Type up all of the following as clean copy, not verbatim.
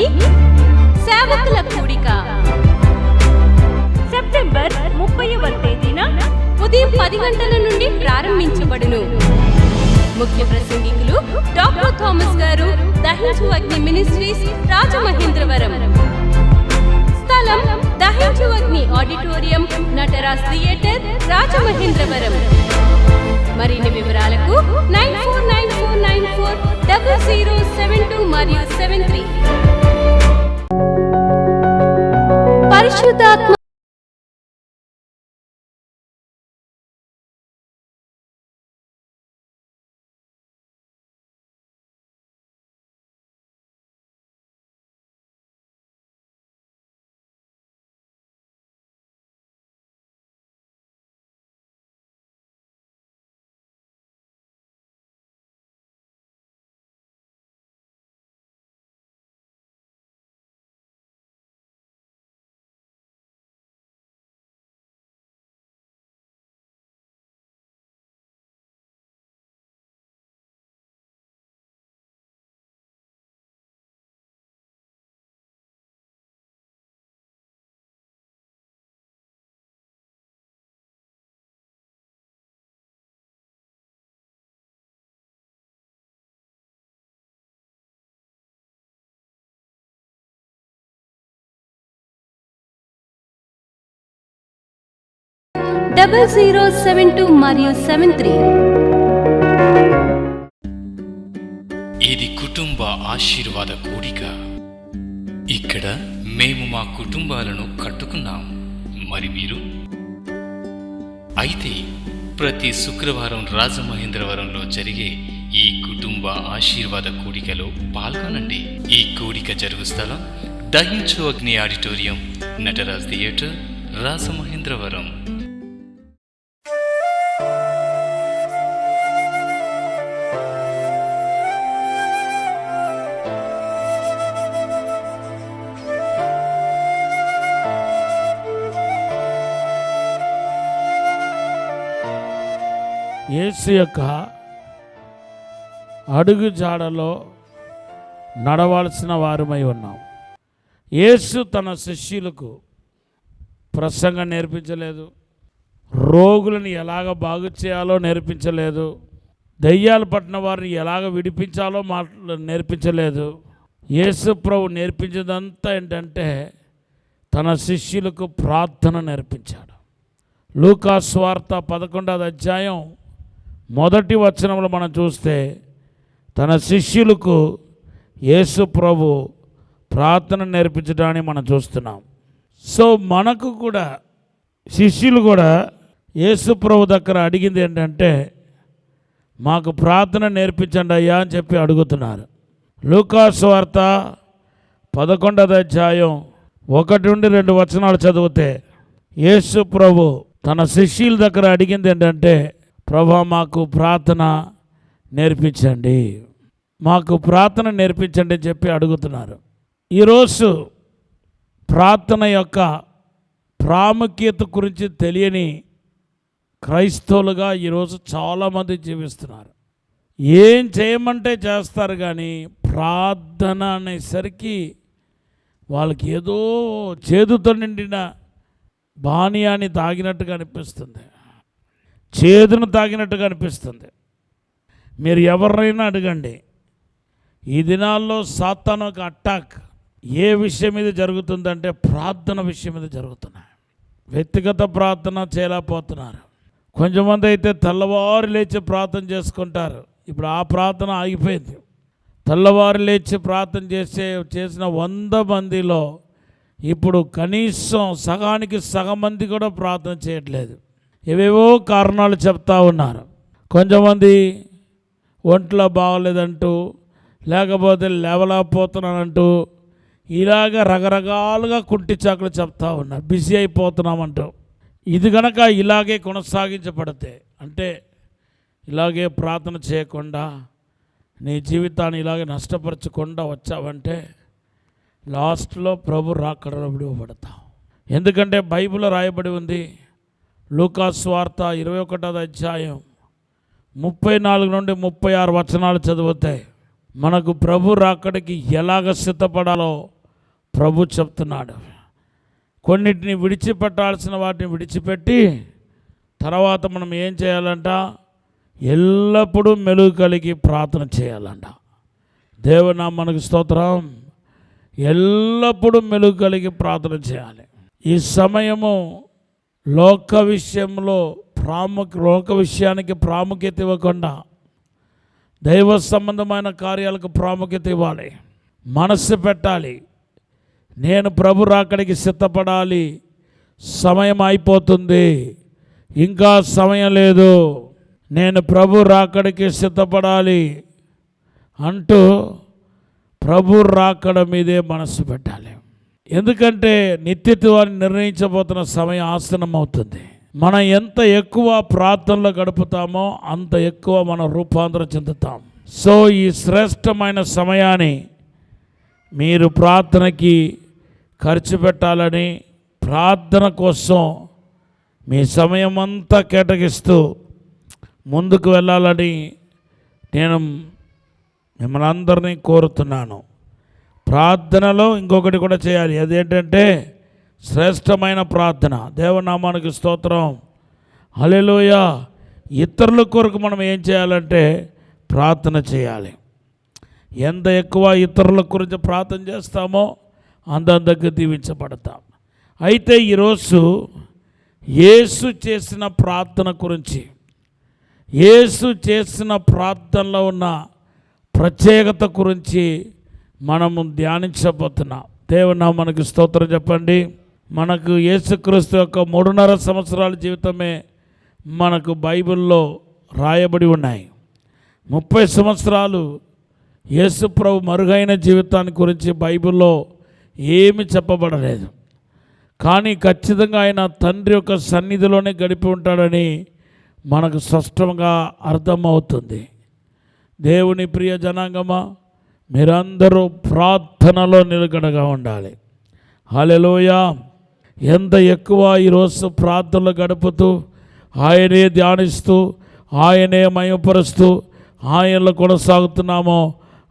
అగ్ని సేవకుల కూడిక సెప్టెంబర్ 30వ తేదీన ఉదయం 10 గంటల నుండి ప్రారంభించబడును. ముఖ్య ప్రసంగికులు డాక్టర్ థామస్ గారు, దహించు అగ్ని మినిస్ట్రీస్, రాజమహేంద్రవరం. స్థలం దహించు అగ్ని ఆడిటోరియం, నటరాజ్ థియేటర్, రాజమహేంద్రవరం. మరిన్ని వివరాలకు 9494940072 మరియు 73. పరిశుద్ధాత్మ (0072 మరియు 73). ఇది కుటుంబ ఆశీర్వాద కూడిక. ఇక్కడ మేము మా కుటుంబాలను కట్టుకున్నాం. మరి మీరు? అయితే ప్రతి శుక్రవారం రాజమహేంద్రవరంలో జరిగే ఈ కుటుంబ ఆశీర్వాద కూడికలో పాల్గొనండి. ఈ కూడిక జరుగు స్థలం దహించు అగ్ని ఆడిటోరియం, నటరాజ్ థియేటర్, రాజమహేంద్రవరం. యేసు యొక్క అడుగు జాడలో నడవాల్సిన వారమై ఉన్నాం. యేసు తన శిష్యులకు ప్రసంగం నేర్పించలేదు, రోగులను ఎలాగ బాగు చేయాలో నేర్పించలేదు, దయ్యాలు పట్టిన వారిని ఎలాగ విడిపించాలో నేర్పించలేదు. యేసు ప్రభు నేర్పించేదంతా ఏంటంటే తన శిష్యులకు ప్రార్థన నేర్పించాడు. లూకా సువార్త 11వ అధ్యాయం 1వ వచనంలో మనం చూస్తే తన శిష్యులకు యేసు ప్రభు ప్రార్థన నేర్పించడాన్ని మనం చూస్తున్నాం. సో మనకు కూడా శిష్యులు కూడా యేసు ప్రభు దగ్గర అడిగింది ఏంటంటే మాకు ప్రార్థన నేర్పించండి అయ్యా అని చెప్పి అడుగుతున్నారు. లూకా సువార్త 11వ అధ్యాయం 1-2 వచనాలు చదివితే యేసు ప్రభు తన శిష్యుల దగ్గర అడిగింది ఏంటంటే ప్రభా మాకు ప్రార్థన నేర్పించండి, మాకు ప్రార్థన నేర్పించండి అని చెప్పి అడుగుతున్నారు. ఈరోజు ప్రార్థన యొక్క ప్రాముఖ్యత గురించి తెలియని క్రైస్తవులుగా ఈరోజు చాలామంది జీవిస్తున్నారు. ఏం చేయమంటే చేస్తారు, కానీ ప్రార్థన అనేసరికి వాళ్ళకి ఏదో చేదుతో నిండిన బానియాన్ని తాగినట్టుగా అనిపిస్తుంది, చేదును తాగినట్టుగా అనిపిస్తుంది. మీరు ఎవరినైనా అడగండి, ఈ దినాల్లో సాతాను ఒక అటాక్ ఏ విషయం మీద జరుగుతుందంటే ప్రార్థన విషయం మీద జరుగుతున్నాయి. వ్యక్తిగత ప్రార్థన చేయలేకపోతున్నారు. కొంచెమంది అయితే తెల్లవారు లేచి ప్రార్థన చేసుకుంటారు. ఇప్పుడు ఆ ప్రార్థన ఆగిపోయింది. తెల్లవారు లేచి ప్రార్థన చేసిన 100 మందిలో ఇప్పుడు కనీసం సగానికి సగం మంది కూడా ప్రార్థన చేయట్లేదు. ఏవేవో కారణాలు చెప్తా ఉన్నారు. కొంతమంది ఒంట్లో బాగలేదంటూ, లేకపోతే లేవలేకపోతున్నానంటూ, ఇలాగ రకరకాలుగా కుంటి చాకులు చెప్తా ఉన్నారు. బిజీ అయిపోతున్నామంటూ. ఇది కనుక ఇలాగే కొనసాగించబడితే, అంటే ఇలాగే ప్రార్థన చేయకుండా నీ జీవితాన్ని ఇలాగే నష్టపరచకుండా వచ్చావంటే లాస్ట్లో ప్రభు రాకడలో విడువబడతావు. ఎందుకంటే బైబిల్లో రాయబడి ఉంది, లూకా సువార్త 21వ అధ్యాయం 34-36 వచనాలు చదివితే మనకు ప్రభు రాకడికి ఎలాగ సిద్ధపడాలో ప్రభు చెప్తున్నాడు. కొన్నిటిని విడిచిపెట్టాల్సిన వాటిని విడిచిపెట్టి తర్వాత మనం ఏం చేయాలంట? ఎల్లప్పుడూ మెలుగు కలిగి ప్రార్థన చేయాలంట. దేవునామానికి స్తోత్రం. ఎల్లప్పుడూ మెలుగు కలిగి ప్రార్థన చేయాలి. ఈ సమయము లోక విషయానికి ప్రాముఖ్యత ఇవ్వకుండా దైవ సంబంధమైన కార్యాలకు ప్రాముఖ్యత ఇవ్వాలి. మనస్సు పెట్టాలి. నేను ప్రభు రాకడికి సిద్ధపడాలి, సమయం అయిపోతుంది, ఇంకా సమయం లేదు, నేను ప్రభు రాకడికి సిద్ధపడాలి అంటూ ప్రభు రాకడ మీదే మనస్సు పెట్టాలి. ఎందుకంటే నిత్యత్వాన్ని నిర్ణయించబోతున్న సమయం ఆసనం అవుతుంది. మనం ఎంత ఎక్కువ ప్రార్థనలో గడుపుతామో అంత ఎక్కువ మనం రూపాంతరం చెందుతాం. సో ఈ శ్రేష్టమైన సమయాన్ని మీరు ప్రార్థనకి ఖర్చు పెట్టాలని, ప్రార్థన కోసం మీ సమయం అంతా కేటాయిస్తూ ముందుకు వెళ్ళాలని నేను మిమ్మల్ని అందరినీ కోరుతున్నాను. ప్రార్థనలో ఇంకొకటి కూడా చేయాలి. అదేంటంటే శ్రేష్టమైన ప్రార్థన. దేవునామానికి స్తోత్రం. హల్లెలూయా. ఇతరుల కొరకు మనం ఏం చేయాలంటే ప్రార్థన చేయాలి. ఎంత ఎక్కువ ఇతరుల గురించి ప్రార్థన చేస్తామో అందంతగా దీవించబడతాం. అయితే ఈరోజు యేసు చేసిన ప్రార్థన గురించి, యేసు చేసిన ప్రార్థనలో ఉన్న ప్రత్యేకత గురించి మనము ధ్యానించబోతున్నాం. దేవునామానికి స్తోత్రం చెప్పండి. మనకు యేసుక్రీస్తు యొక్క 3.5 సంవత్సరాల జీవితమే మనకు బైబిల్లో రాయబడి ఉన్నాయి. 30 సంవత్సరాలు యేసు ప్రభు మరుగైన జీవితాన్ని గురించి బైబిల్లో ఏమి చెప్పబడలేదు. కానీ ఖచ్చితంగా ఆయన తండ్రి యొక్క సన్నిధిలోనే గడిపి ఉంటాడని మనకు స్పష్టంగా అర్థమవుతుంది. దేవుని ప్రియ జనాంగమా, మీరందరూ ప్రార్థనలో నిలకడగా ఉండాలి. హల్లెలూయా. ఎంత ఎక్కువ ఈరోజు ప్రార్థనలు గడుపుతూ ఆయనే ధ్యానిస్తూ ఆయనే మయపరుస్తూ ఆయనలో కొనసాగుతున్నామో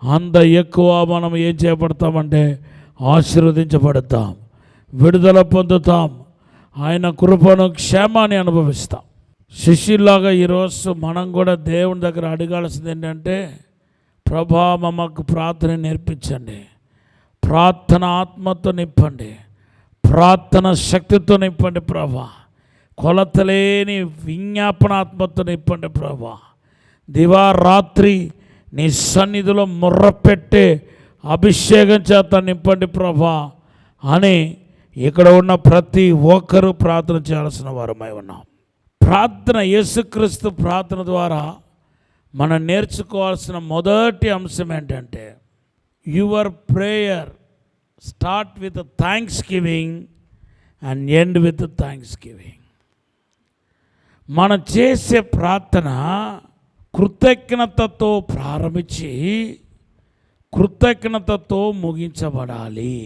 అంత ఎక్కువ మనం ఏం చేయబడతామంటే ఆశీర్వదించబడతాం, విడుదల పొందుతాం, ఆయన కృపను క్షేమాన్ని అనుభవిస్తాం. శిష్యులాగా ఈరోజు మనం కూడా దేవుని దగ్గర అడగాల్సింది ఏంటంటే, ప్రభా మాకు ప్రార్థన నేర్పించండి, ప్రార్థన ఆత్మతో నింపండి, ప్రార్థన శక్తితో నింపండి ప్రభా, కొలతలేని విజ్ఞాపనాత్మతో నింపండి ప్రభా, దివారాత్రి నీ సన్నిధిలో ముర్రపెట్టే అభిషేకం చేత నింపండి ప్రభా అని ఇక్కడ ఉన్న ప్రతి ఒక్కరూ ప్రార్థన చేయాల్సిన వారమై ఉన్నాం. ప్రార్థన, యేసుక్రీస్తు ప్రార్థన ద్వారా మనం నేర్చుకోవాల్సిన మొదటి అంశం ఏంటంటే, your prayer start with thanks giving and end with thanks giving. మనం చేసే ప్రార్థన కృతజ్ఞతతో ప్రారంభించి కృతజ్ఞతతో ముగించబడాలి.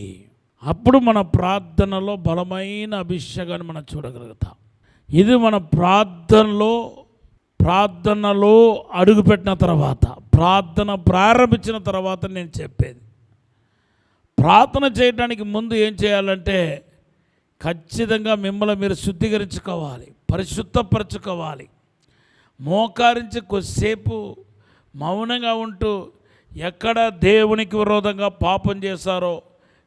అప్పుడు మన ప్రార్థనలో బలమైన అభిషేకాన్ని మనం చూడగలుగుతాం. ఇది మన ప్రార్థనలో అడుగుపెట్టిన తర్వాత, ప్రార్థన ప్రారంభించిన తర్వాత నేను చెప్పేది. ప్రార్థన చేయడానికి ముందు ఏం చేయాలంటే ఖచ్చితంగా మిమ్మల్ని మీరు శుద్ధీకరించుకోవాలి, పరిశుద్ధపరచుకోవాలి. మోకారించి కొద్దిసేపు మౌనంగా ఉంటూ ఎక్కడ దేవునికి విరోధంగా పాపం చేశారో,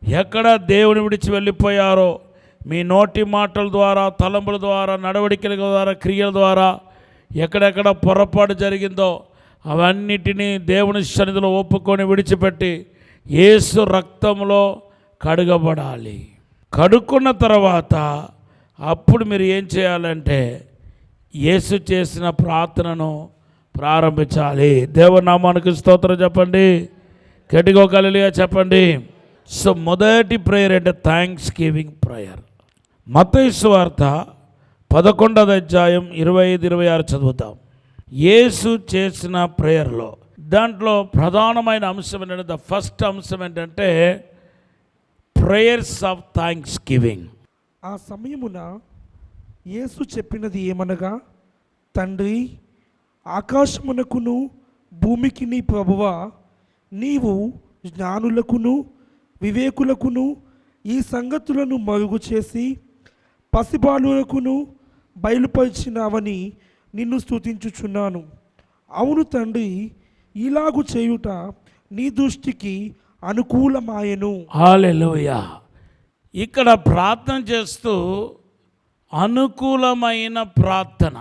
ఎక్కడ దేవుని విడిచి వెళ్ళిపోయారో, మీ నోటి మాటల ద్వారా, తలంపుల ద్వారా, నడవడికల ద్వారా, క్రియల ద్వారా ఎక్కడెక్కడ పొరపాటు జరిగిందో అవన్నిటినీ దేవుని సన్నిధిలో ఒప్పుకొని విడిచిపెట్టి యేసు రక్తంలో కడగబడాలి. కడుక్కున్న తర్వాత అప్పుడు మీరు ఏం చేయాలంటే యేసు చేసిన ప్రార్థనను ప్రారంభించాలి. దేవునామానికి స్తోత్రం చెప్పండి, గట్టిగా హల్లెలూయా చెప్పండి. సో మొదటి ప్రేయర్ అంటే థ్యాంక్స్ గివింగ్ ప్రేయర్. మత్తయి సువార్త 11వ అధ్యాయం 25-26 చదువుతాం. యేసు చేసిన ప్రేయర్లో దాంట్లో ప్రధానమైన అంశం ఏంటంటే, ద ఫస్ట్ అంశం ఏంటంటే ప్రేయర్స్ ఆఫ్ థ్యాంక్స్ గివింగ్. ఆ సమయమున యేసు చెప్పినది ఏమనగా, తండ్రి, ఆకాశమునకును భూమికి నీ ప్రభువా, నీవు జ్ఞానులకును వివేకులకును ఈ సంగతులను మరుగు చేసి పసిబాలులకును బయలుపరిచినావని నిన్ను స్తుతించుచున్నాను. అవును తండ్రి, ఇలాగు చేయుట నీ దృష్టికి అనుకూలమాయెను. హల్లెలూయా. ఇక్కడ ప్రార్థన చేస్తూ అనుకూలమైన ప్రార్థన,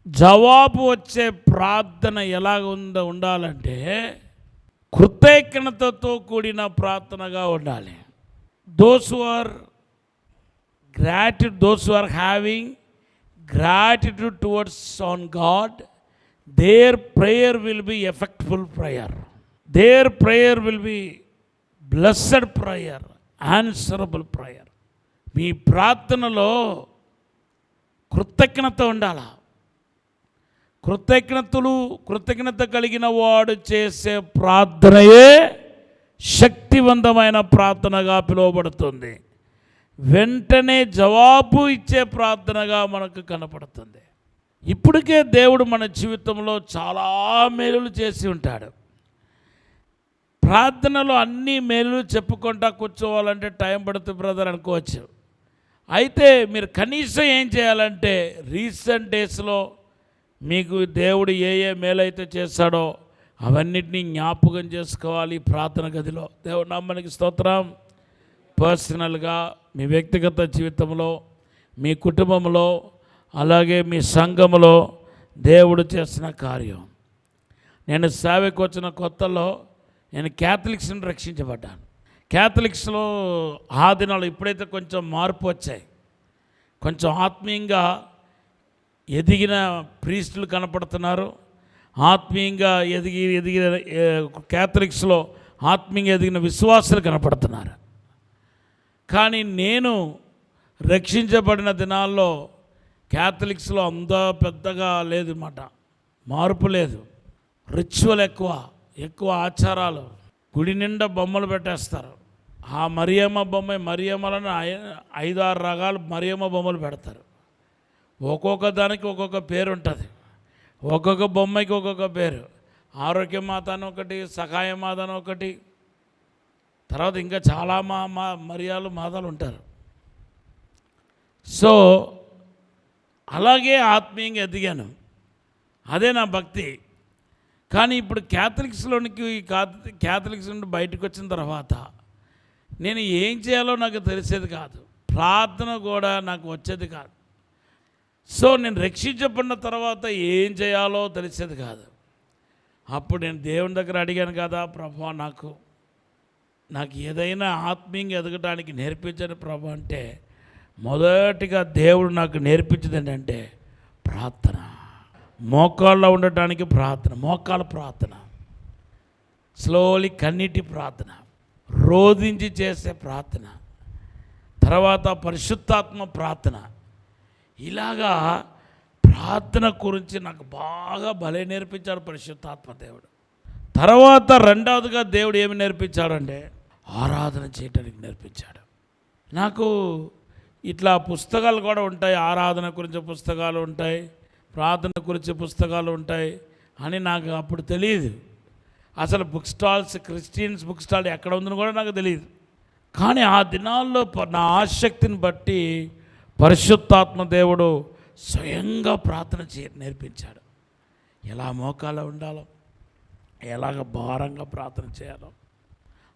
జవాబు వచ్చే ప్రార్థన ఎలాగ ఉండాలంటే కృతజ్ఞతతో కూడిన ప్రార్థనగా ఉండాలి. those who are having gratitude towards on God, their prayer will be effectful prayer, their prayer will be blessed prayer, answerable prayer. మీ ప్రార్థనలో కృతజ్ఞత ఉండాలా. కృతజ్ఞత కలిగిన వాడు చేసే ప్రార్థనయే శక్తివంతమైన ప్రార్థనగా పిలువబడుతుంది. వెంటనే జవాబు ఇచ్చే ప్రార్థనగా మనకు కనపడుతుంది. ఇప్పటికే దేవుడు మన జీవితంలో చాలా మేలులు చేసి ఉంటాడు. ప్రార్థనలో అన్ని మేలులు చెప్పుకుంటా కూర్చోవాలంటే టైం పడుతుంది బ్రదర్ అనుకోవచ్చు. అయితే మీరు కనీసం ఏం చేయాలంటే రీసెంట్ డేస్లో మీకు దేవుడు ఏ మేలైతే చేశాడో అవన్నిటినీ జ్ఞాపకం చేసుకోవాలి. ప్రార్థన గదిలో దేవుడు నామానికి స్తోత్రం. పర్సనల్గా మీ వ్యక్తిగత జీవితంలో, మీ కుటుంబంలో, అలాగే మీ సంఘంలో దేవుడు చేసిన కార్యం. నేను సేవకు వచ్చిన కొత్తలో నేను క్యాథలిక్స్ని రక్షించబడ్డాను. క్యాథలిక్స్లో ఆ దినాలు ఇప్పుడైతే కొంచెం మార్పు వచ్చాయి, కొంచెం ఆత్మీయంగా ఎదిగిన ప్రీస్టులు కనపడుతున్నారు. ఆత్మీయంగా ఎదిగిన క్యాథలిక్స్లో ఆత్మీయంగా ఎదిగిన విశ్వాసులు కనపడుతున్నారు. కానీ నేను రక్షించబడిన దినాల్లో క్యాథలిక్స్లో అంత పెద్దగా లేదు మాట, మార్పు లేదు. రిచువల్ ఎక్కువ ఆచారాలు. గుడి నిండా బొమ్మలు పెట్టేస్తారు. ఆ మరియమ్మ బొమ్మ, మరియమ్మలను 5-6 రకాలు మరియమ్మ బొమ్మలు పెడతారు. ఒక్కొక్క దానికి ఒక్కొక్క పేరు ఉంటుంది, ఒక్కొక్క బొమ్మకి ఒక్కొక్క పేరు. ఆరోగ్యమాత అని ఒకటి, సహాయమాత అని ఒకటి, తర్వాత ఇంకా చాలా మరియాలు మాతలు ఉంటారు. సో అలాగే ఆత్మీయంగా ఎదిగాను, అదే నా భక్తి. కానీ ఇప్పుడు క్యాథలిక్స్ నుండి బయటకు వచ్చిన తర్వాత నేను ఏం చేయాలో నాకు తెలిసేది కాదు, ప్రార్థన కూడా నాకు వచ్చేది కాదు. సో నేను రక్షించబడిన తర్వాత ఏం చేయాలో తెలిసేది కాదు. అప్పుడు నేను దేవుని దగ్గర అడిగాను కదా, ప్రభా నాకు ఏదైనా ఆత్మీయంగా ఎదగడానికి నేర్పించని ప్రభు అంటే మొదటిగా దేవుడు నాకు నేర్పించింది ఏంటంటే ప్రార్థన. మోకాళ్ళలో ఉండటానికి ప్రార్థన, మోకాళ్ళ ప్రార్థన, స్లోలీ కన్నీటి ప్రార్థన, రోధించి చేసే ప్రార్థన, తర్వాత పరిశుద్ధాత్మ ప్రార్థన. ఇలాగా ప్రార్థన గురించి నాకు బాగా భలే నేర్పించాడు పరిశుద్ధాత్మ దేవుడు. తర్వాత రెండవదిగా దేవుడు ఏమి నేర్పించాడంటే ఆరాధన చేయటానికి నేర్పించాడు. నాకు ఇట్లా పుస్తకాలు కూడా ఉంటాయి, ఆరాధన గురించి పుస్తకాలు ఉంటాయి, ప్రార్థన గురించి పుస్తకాలు ఉంటాయి అని నాకు అప్పుడు తెలియదు. అసలు book stalls, Christians book stall ఎక్కడ ఉందని కూడా నాకు తెలియదు. కానీ ఆ దినాల్లో నా ఆసక్తిని బట్టి పరిశుద్ధాత్మ దేవుడు స్వయంగా ప్రార్థన నేర్పించాడు. ఎలా మోకాల్లో ఉండాలో, ఎలాగ భారంగా ప్రార్థన చేయాలో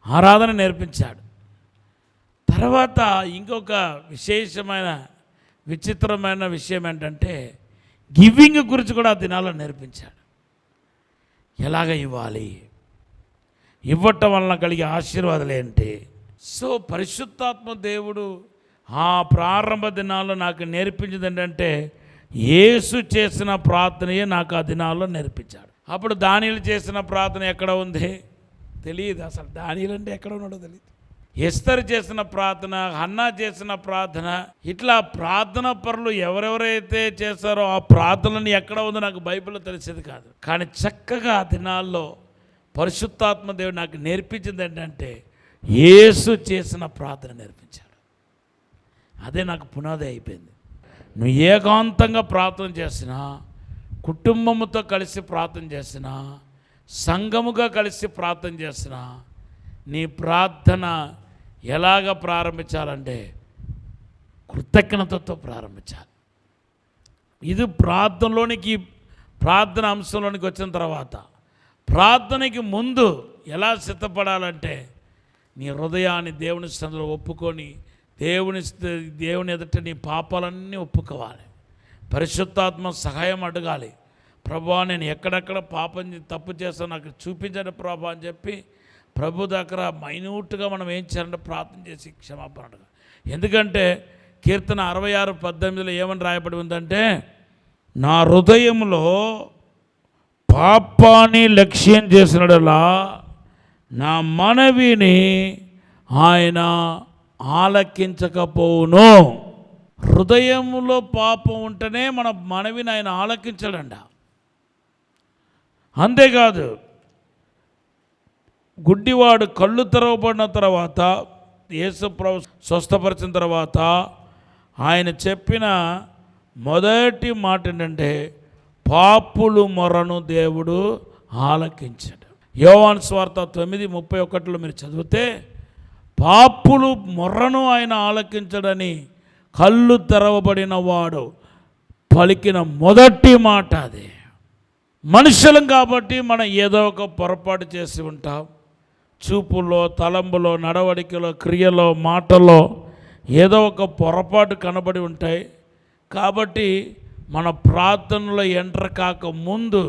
ఆరాధన నేర్పించాడు. తర్వాత ఇంకొక విచిత్రమైన విషయం ఏంటంటే గివింగ్ గురించి కూడా ఆ దినాల్లో నేర్పించాడు. ఎలాగ ఇవ్వాలి, ఇవ్వటం వలన కలిగే ఆశీర్వాదాలు ఏంటి. సో పరిశుద్ధాత్మ దేవుడు ఆ ప్రారంభ దినాల్లో నాకు నేర్పించింది ఏంటంటే యేసు చేసిన ప్రార్థనయే నాకు ఆ దినాల్లో నేర్పించాడు. అప్పుడు దానియేలు చేసిన ప్రార్థన ఎక్కడ ఉంది తెలియదు, అసలు దానియేలు అంటే ఎక్కడ ఉన్నాడో తెలియదు. ఎస్తరు చేసిన ప్రార్థన, హన్నా చేసిన ప్రార్థన, ఇట్లా ప్రార్థన పరులు ఎవరెవరైతే చేస్తారో ఆ ప్రార్థనని ఎక్కడ ఉందో నాకు బైబిల్లో తెలిసేది కాదు. కానీ చక్కగా ఆ దినాల్లో పరిశుద్ధాత్మ దేవుడు నాకు నేర్పించింది ఏంటంటే యేసు చేసిన ప్రార్థన నేర్పించాడు. అదే నాకు పునాది అయిపోయింది. నువ్వు ఏకాంతంగా ప్రార్థన చేసినా, కుటుంబంతో కలిసి ప్రార్థన చేసినా, సంఘముగా కలిసి ప్రార్థన చేసినా నీ ప్రార్థన ఎలాగ ప్రారంభించాలంటే కృతజ్ఞతతో ప్రారంభించాలి. ఇది ప్రార్థన అంశంలోనికి వచ్చిన తర్వాత ప్రార్థనకి ముందు ఎలా సిద్ధపడాలంటే నీ హృదయాన్ని దేవుని సన్నిధిలో ఒప్పుకొని దేవుని ఎదుట నీ పాపాలన్నీ ఒప్పుకోవాలి. పరిశుద్ధాత్మ సహాయం అడగాలి. ప్రభువా, నేను ఎక్కడెక్కడ తప్పు చేస్తాను నాకు చూపించండి ప్రభా అని చెప్పి ప్రభు దగ్గర మైన్యూట్గా మనం ఏం చేయాలంటే ప్రార్థన చేసి క్షమాపణ అడగాలి. ఎందుకంటే కీర్తన 66:18 ఏమని రాయబడి ఉందంటే, నా హృదయంలో పాపాన్ని లక్ష్యం చేసినడలా నా మనవిని ఆయన ఆలకించకపోవును. హృదయంలో పాపం ఉంటేనే మన మనవిని ఆయన ఆలకించడంట. అంతేకాదు, గుడ్డివాడు కళ్ళు తెరవబడిన తర్వాత యేసుప్రభు స్వస్థపరిచిన తర్వాత ఆయన చెప్పిన మొదటి మాట ఏంటంటే, పాపులు మొరను దేవుడు ఆలకించాడు. యోహాను సువార్త 9:31 మీరు చదివితే, పాపులు మొర్రను ఆయన ఆలకించడని కళ్ళు తెరవబడిన వాడు పలికిన మొదటి మాట అది. మనుషులం కాబట్టి మనం ఏదో ఒక పొరపాటు చేసి ఉంటాం. చూపులో, తలంబులో, నడవడికలో, క్రియలో, మాటలో ఏదో ఒక పొరపాటు కనబడి ఉంటాయి. కాబట్టి మన ప్రార్థనలో ఎంటర్ కాక ముందు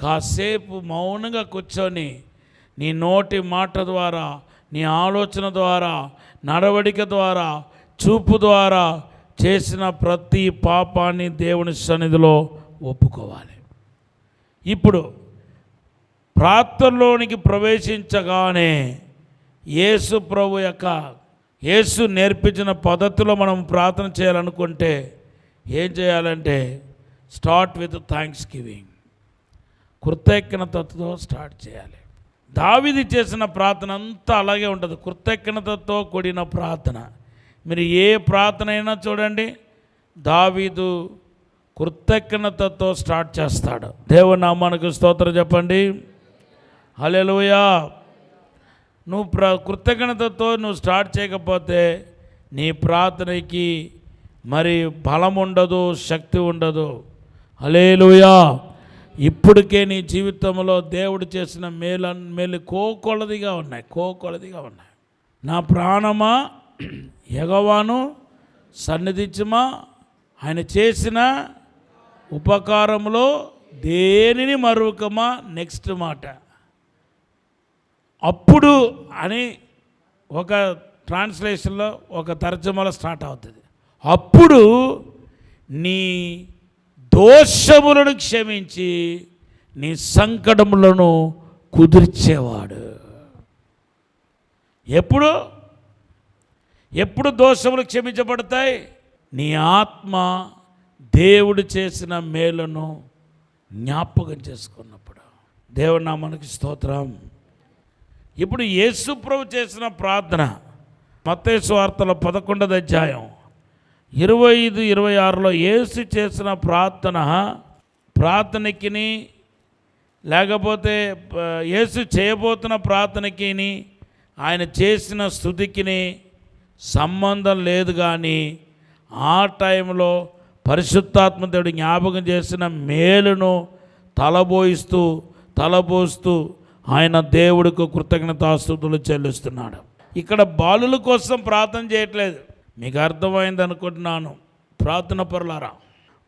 కాసేపు మౌనంగా కూర్చొని నీ నోటి మాట ద్వారా, నీ ఆలోచన ద్వారా, నడవడిక ద్వారా, చూపు ద్వారా చేసిన ప్రతి పాపాన్ని దేవుని సన్నిధిలో ఒప్పుకోవాలి. ఇప్పుడు ప్రార్థనలోనికి ప్రవేశించగానే యేసు నేర్పించిన పద్ధతిలో మనం ప్రార్థన చేయాలనుకుంటే ఏం చేయాలంటే, స్టార్ట్ విత్ థ్యాంక్స్ గివింగ్, కృతజ్ఞతతో స్టార్ట్ చేయాలి. దావీదు చేసిన ప్రార్థన అంతా అలాగే ఉంటుంది, కృతజ్ఞతతో కూడిన ప్రార్థన. మీరు ఏ ప్రార్థన అయినా చూడండి, దావీదు కృతజ్ఞతతో స్టార్ట్ చేస్తాడు. దేవుని నామానికి స్తోత్రం చెప్పండి. హల్లెలూయా. నువ్వు కృతజ్ఞతతో నువ్వు స్టార్ట్ చేయకపోతే నీ ప్రార్థనకి మరి బలం ఉండదు, శక్తి ఉండదు. హల్లెలూయా. ఇప్పటికే నీ జీవితంలో దేవుడు చేసిన మేలు కోకొలదిగా ఉన్నాయి. నా ప్రాణమా యెహోవాను సన్నిధించుమా, ఆయన చేసిన ఉపకారములో దేనిని మరువకమా. నెక్స్ట్ మాట అప్పుడు అని ఒక ట్రాన్స్లేషన్లో ఒక తర్జుమాలో స్టార్ట్ అవుతుంది. అప్పుడు నీ దోషములను క్షమించి నీ సంకటములను కుదిర్చేవాడు. ఎప్పుడు దోషములు క్షమించబడతాయి? నీ ఆత్మ దేవుడు చేసిన మేలును జ్ఞాపకం చేసుకున్నప్పుడు. దేవుని నామానికి స్తోత్రం. ఇప్పుడు యేసు ప్రభు చేసిన ప్రార్థన మత్తయి సువార్తలో 11వ అధ్యాయం 25-26 యేసు చేసిన ప్రార్థనకిని లేకపోతే యేసు చేయబోతున్న ప్రార్థనకిని ఆయన చేసిన స్తుతికిని సంబంధం లేదు. కానీ ఆ టైంలో పరిశుద్ధాత్మ దేవుడు జ్ఞాపకం చేసిన మేలును తలబోస్తూ ఆయన దేవుడికి కృతజ్ఞతాస్తుతులు చెల్లిస్తున్నాడు. ఇక్కడ బాలుల కోసం ప్రార్థన చేయట్లేదు. మీకు అర్థమైంది అనుకుంటున్నాను ప్రార్థన పరులారా.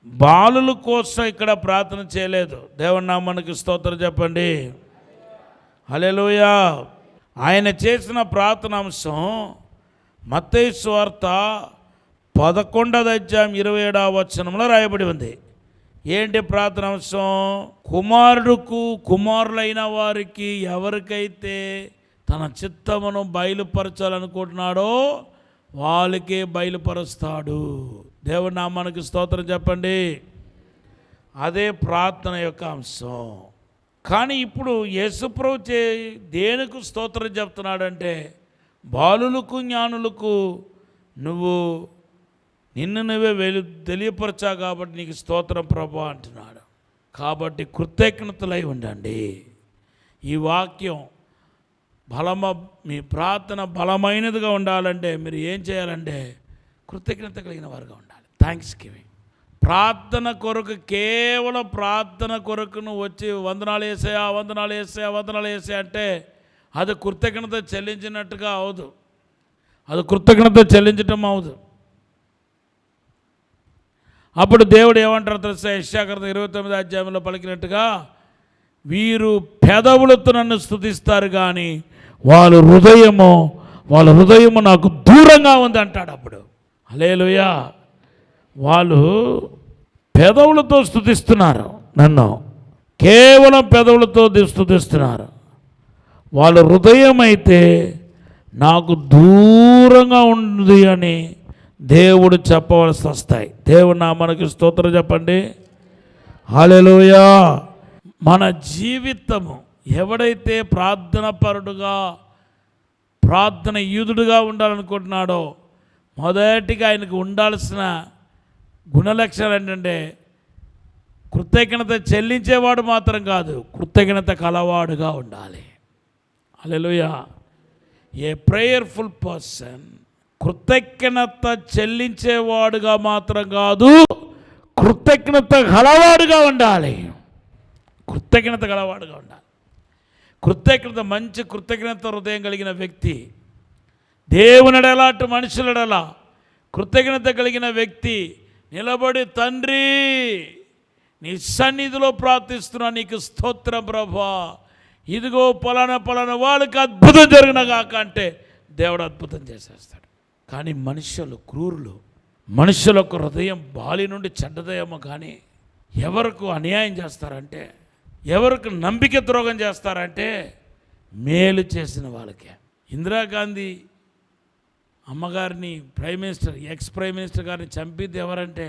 బాలుల కోసం ఇక్కడ ప్రార్థన చేయలేదు. దేవుని నామానికి స్తోత్రం చెప్పండి. హల్లెలూయా. ఆయన చేసిన ప్రార్థన అంశం మత్తయి సువార్త 11వ అధ్యాయం 27వ వచనంలో రాయబడి ఉంది. ఏంటి ప్రార్థన అంశం? కుమారులైన వారికి ఎవరికైతే తన చిత్తమును బయలుపరచాలనుకుంటున్నాడో వాళ్ళకే బయలుపరుస్తాడు. దేవుని నామానికి స్తోత్రం చెప్పండి. అదే ప్రార్థన యొక్క అంశం. కానీ ఇప్పుడు యేసుప్రభు దేనికి స్తోత్రం చెప్తున్నాడంటే, బాలులకు జ్ఞానులకు నిన్ను నువ్వే తెలియపరచా కాబట్టి నీకు స్తోత్రం ప్రభు అంటున్నాడు. కాబట్టి కృతజ్ఞతలై ఉండండి. ఈ వాక్యం మీ ప్రార్థన బలమైనదిగా ఉండాలంటే మీరు ఏం చేయాలంటే కృతజ్ఞత కలిగిన వారుగా ఉండాలి. Thanks giving. ప్రార్థన కొరకు, కేవలం ప్రార్థన కొరకు నువ్వు వచ్చి వందనాలు వేసాయా వందనాలు వేసాయా వందనాలు వేసాయా అంటే అది కృతజ్ఞత చెల్లించినట్టుగా అవదు, అది కృతజ్ఞత చెల్లించటం అవదు. అప్పుడు దేవుడు ఏమంటారు తెలుసా? యెషయా 29 అధ్యాయంలో పలికినట్టుగా, వీరు పెదవులతో నన్ను స్తుతిస్తారు కానీ వాళ్ళ హృదయము నాకు దూరంగా ఉంది అంటాడు. అప్పుడు హల్లెలూయా. వాళ్ళు పెదవులతో స్తుతిస్తున్నారు నన్ను, కేవలం పెదవులతో స్తుతిస్తున్నారు, వాళ్ళ హృదయం అయితే నాకు దూరంగా ఉంది అని దేవుడు చెప్పవలసి వస్తాయి. దేవుడు నామానికి స్తోత్రం చెప్పండి. హల్లెలూయా. మన జీవితము ఎవడైతే ప్రార్థన పరుడుగా, ప్రార్థన యూదుడుగా ఉండాలనుకుంటున్నాడో మొదటిగా ఆయనకు ఉండాల్సిన గుణలక్షణాలు ఏంటంటే కృతజ్ఞత చెల్లించేవాడు మాత్రం కాదు, కృతజ్ఞత కలవాడుగా ఉండాలి. హల్లెలూయా. ఏ ప్రేయర్ఫుల్ పర్సన్ కృతజ్ఞత చెల్లించేవాడుగా మాత్రం కాదు, కృతజ్ఞత గలవాడుగా ఉండాలి. కృతజ్ఞత గలవాడుగా ఉండాలి. కృతజ్ఞత, మంచి కృతజ్ఞత హృదయం కలిగిన వ్యక్తి, దేవునిడలా అటు మనుషులడలా కృతజ్ఞత కలిగిన వ్యక్తి నిలబడి, తండ్రి నీ సన్నిధిలో ప్రార్థిస్తున్నా, నీకు స్తోత్రం ప్రభా, ఇదిగో పలానా వాళ్ళకి అద్భుతం జరిగిన కాక అంటే దేవుడు అద్భుతం చేసేస్తాడు. కానీ మనుషులు క్రూరులు, మనుషులకు హృదయం బాలి నుండి చెడ్డదయమో, కానీ ఎవరికి అన్యాయం చేస్తారంటే, ఎవరికి నమ్మిక ద్రోహం చేస్తారంటే మేలు చేసిన వాళ్ళకే. ఇందిరాగాంధీ అమ్మగారిని ఎక్స్ ప్రైమ్ మినిస్టర్ గారిని చంపింది ఎవరంటే,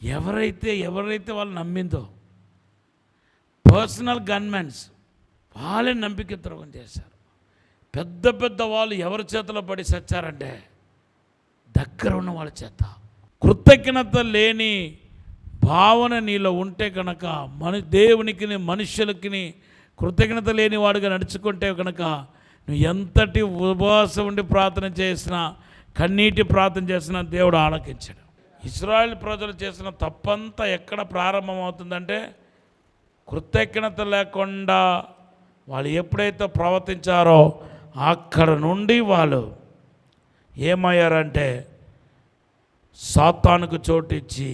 ఎవరైతే వాళ్ళు నమ్మిందో పర్సనల్ గన్మెన్స్ వాళ్ళే నమ్మిక ద్రోహం చేశారు. పెద్ద వాళ్ళు ఎవరి చేతిలో పడి చచ్చారంటే దగ్గర ఉన్న వాళ్ళ చేత. కృతజ్ఞత లేని భావన నీలో ఉంటే కనుక, దేవునికి మనుషులకి కృతజ్ఞత లేని వాడుగా నడుచుకుంటే కనుక నువ్వు ఎంతటి ఉపవాసం ఉండి ప్రార్థన చేసినా, కన్నీటి ప్రార్థన చేసినా దేవుడు ఆలకించాడు. ఇశ్రాయేల్ ప్రజలు చేసిన తప్పంతా ఎక్కడ ప్రారంభమవుతుందంటే, కృతజ్ఞత లేకుండా వాళ్ళు ఎప్పుడైతే ప్రవర్తించారో అక్కడ నుండి వాళ్ళు ఏమయ్యారంటే సాతానుకు చోటిచ్చి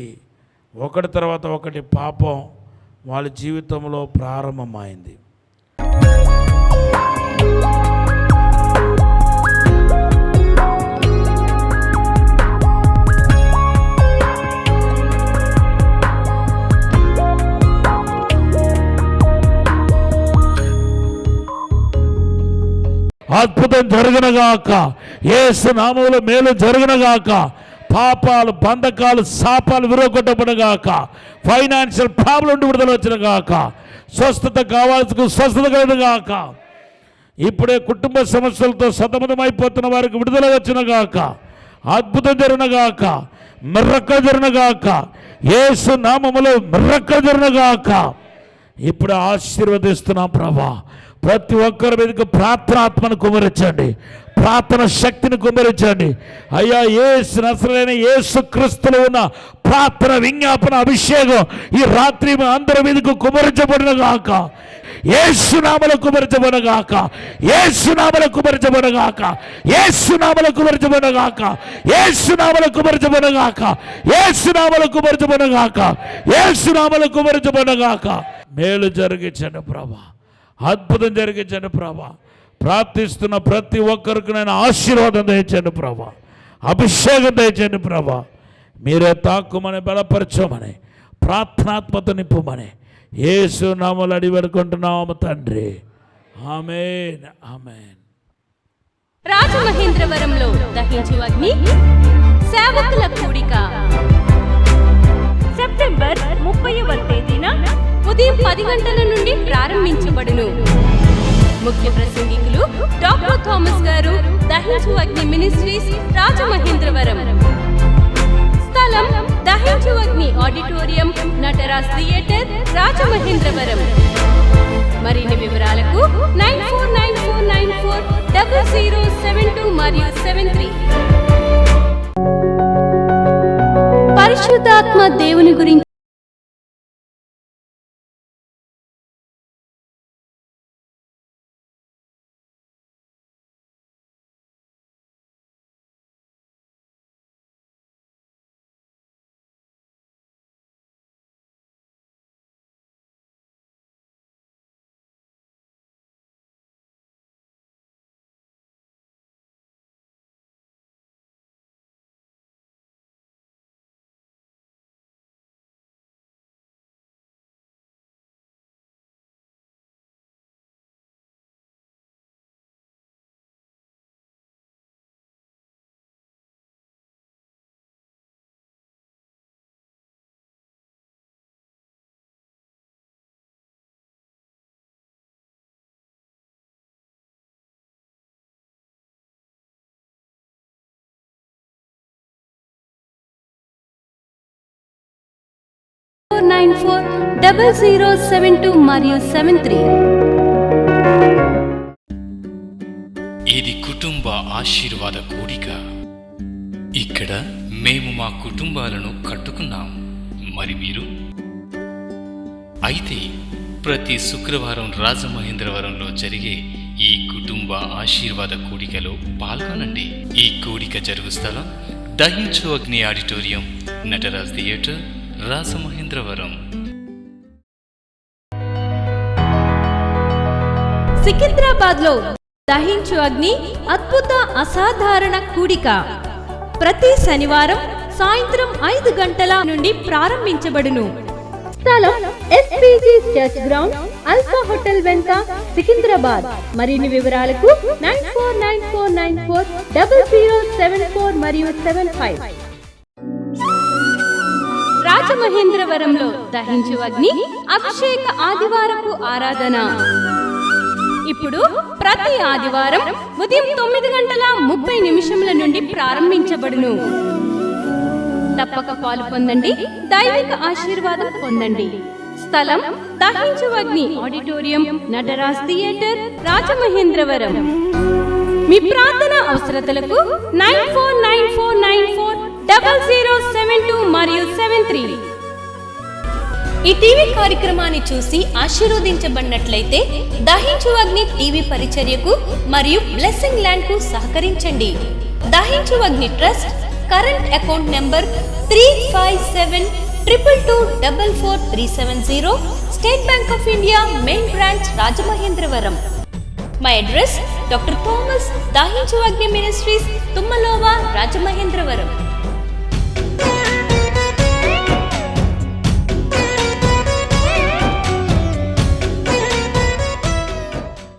ఒకటి తర్వాత ఒకటి పాపం వాళ్ళ జీవితంలో ప్రారంభమైంది. అద్భుతం జరగనగాక, యేసు నామములో మేలు జరగనగాక, పాపాలు, బంధకాలు, శాపాలు విరగొట్టబడగాక, ఫైనాన్షియల్ ప్రాబ్లం నుండి విడుదల వచ్చినగాక, స్వస్థత కావాల్సిన స్వస్థత కలగాక, ఇప్పుడే కుటుంబ సమస్యలతో సతమతమైపోతున్న వారికి విడుదల వచ్చినగాక, అద్భుతం జరిగినగాక, మిర్రకల్ జరిగినగాక, యేసు నామములో మిర్రకల్ జరిగినగాక. ఇప్పుడు ఆశీర్వదిస్తున్నాం ప్రభా. ప్రతి ఒక్కరి మీదకి ప్రార్థనాత్మను కుమరించండి, ప్రార్థన శక్తిని కుమరించండి అయ్యా. యేసు నజరేయుడైన యేసు క్రీస్తులో ఉన్న ప్రార్థన విజ్ఞాపన అభిషేకం ఈ రాత్రి అందరి మీదకు కుమరించబడిన గాక, యేసు నామములో కుమరించబడిన గాక, యేసు నామములో కుమరించబడిన గాక, యేసు నామములో కుమరించబడిన గాక, యేసు నామములో కుమరించబడిన గాక, యేసు నామములో కుమరించబడిన గాక, యేసు నామములో కుమరించబడిన గాక. మేలు జరిగించండి ప్రభా, అద్భుతం జరిగించండి ప్రభా. ప్రార్థిస్తున్న ప్రతి ఒక్కరికి నేను ఆశీర్వాదం దయచండి ప్రభా, అభిషేకం దయచండి ప్రభా. మీరే తాక్కుమని, బలపరచమని, ప్రార్థనాత్మత నింపుమని యేసు నామములో అడిగి వేడుకుంటున్నాము తండ్రి. ఆమేన్, ఆమేన్. రాజమహేంద్రవరంలో దహించు అగ్ని సేవకుల కూడిక సెప్టెంబర్ 30వ తేదీన ఉదయం 10 గంటల నుండి ప్రారంభించబడును. ముఖ్య ప్రసంగికులు డాక్టర్ థామస్ గారు, దహించు అగ్ని మినిస్ట్రీస్, రాజమహేంద్రవరం. స్థలం దహించు అగ్ని ఆడిటోరియం, నటరాజ్ థియేటర్, రాజమహేంద్రవరం. మరిన్ని వివరాలకు 9494940072 మరియు 73. పరిశుద్ధాత్మ దేవుని గురించి (94940072 మరియు 73). ఇది కుటుంబ ఆశీర్వాద కూడిక. ఇక్కడ మేము మా కుటుంబాలను కట్టుకున్నాం. మరి మీరు? అయితే ప్రతి శుక్రవారం రాజమహేంద్రవరంలో జరిగే ఈ కుటుంబ ఆశీర్వాద కూడికలో పాల్గొనండి. ఈ కూడిక జరుగు స్థలం దహించు అగ్ని ఆడిటోరియం, నటరాజ్ థియేటర్, రాజమహేంద్రవరం. సికింద్రాబాద్ లో దహించు అగ్ని అద్భుత అసాధారణ కూడిక ప్రతి శనివారం సాయంత్రం 5 గంటల నుండి ప్రారంభించబడును. స్థలం SPG church ground, alpha hotel వెనుక, సికింద్రాబాద్. మరిన్ని వివరాలకు 9494940074 మరియు 75. రాజమహేంద్రవరంలో దహించు అగ్ని అభిషేక ఆదివారపు ఆరాధన ఇప్పుడు ప్రతి ఆదివారం ఉదయం 9:30 నుండి ప్రారంభించబడును. తప్పక పాలు పొందండి, దైవిక ఆశీర్వాదం పొందండి. స్థలం దహించు అగ్ని ఆడిటోరియం, నటరాజ్ థియేటర్, రాజమహేంద్రవరం. మీ ప్రార్థన అవసరతలకు 9494940072 మరియు 73. ఈ టీవీ కార్యక్రమాన్ని చూసి ఆశీర్వదించబడినట్లయితే దహించు అగ్ని టీవీ పరిచర్యకు మరియు బ్లెస్సింగ్ ల్యాండ్ కు సహకరించండి. దహించు అగ్ని trust current account number 357222444370, State Bank of India, main branch, Rajamahendravaram. My address doctor Thomas, దహించు అగ్ని మినిస్ట్రీస్, తుమ్మలోవా, రాజమహేంద్రవరం.